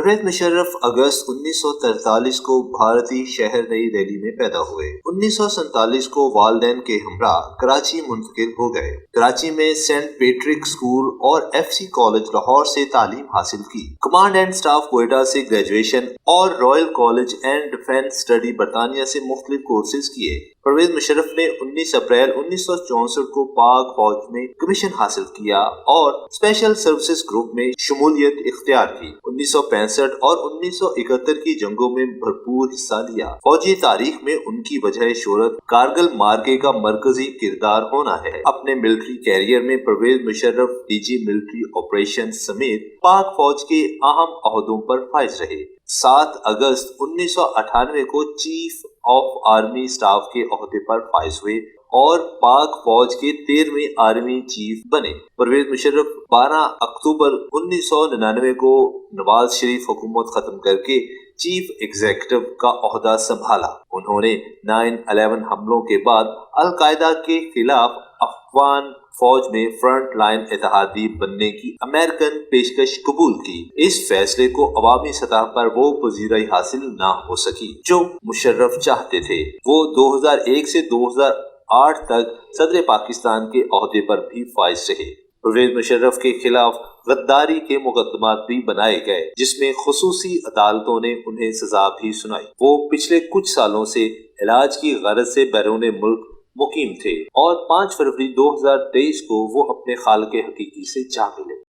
پرویز مشرف اگست 1943 کو بھارتی شہر نئی دہلی میں پیدا ہوئے۔ 1947 کو والدین کے ہمراہ کراچی منتقل ہو گئے۔ کراچی میں سینٹ پیٹرک اسکول اور ایف سی کالج لاہور سے تعلیم حاصل کی۔ کمانڈ اینڈ اسٹاف کوئٹہ سے گریجویشن اور Royal college and defence study برطانیہ سے مختلف کورسز کیے۔ پرویز مشرف نے 19 اپریل 1964 کو پاک فوج میں کمیشن حاصل کیا اور اسپیشل سروسز گروپ میں شمولیت اختیار کی۔ 1965 اور 1971 کی جنگوں میں بھرپور حصہ لیا۔ فوجی تاریخ میں ان کی وجہ شہرت کارگل معرکے کا مرکزی کردار ہونا ہے۔ اپنے ملٹری کیریئر میں Pervez Musharraf D G military operation سمیت پاک فوج کے اہم عہدوں پر فائز رہے۔ 7 اگست 1998 کو چیف آف آرمی اسٹاف کے عہدے پر فائز ہوئے اور پاک فوج کے 13ویں آرمی چیف بنے۔ پرویز مشرف 12 اکتوبر 1999 کو نواز شریف حکومت ختم کر کے چیف ایگزیکٹو کا عہدہ سنبھالا۔ انہوں نے 9/11 حملوں کے بعد القاعدہ کے خلاف افغان فوج میں فرنٹ لائن اتحادی بننے کی امریکن پیشکش قبول کی۔ اس فیصلے کو عوامی سطح پر وہ پذیرائی حاصل نہ ہو سکی جو مشرف چاہتے تھے۔ وہ 2001 سے 2008 تک صدر پاکستان کے عہدے پر بھی فائز رہے۔ پرویز مشرف کے خلاف غداری کے مقدمات بھی بنائے گئے جس میں خصوصی عدالتوں نے انہیں سزا بھی سنائی۔ وہ پچھلے کچھ سالوں سے علاج کی غرض سے بیرون ملک مقیم تھے اور 5 فروری 2023 کو وہ اپنے خالق حقیقی سے جا ملے۔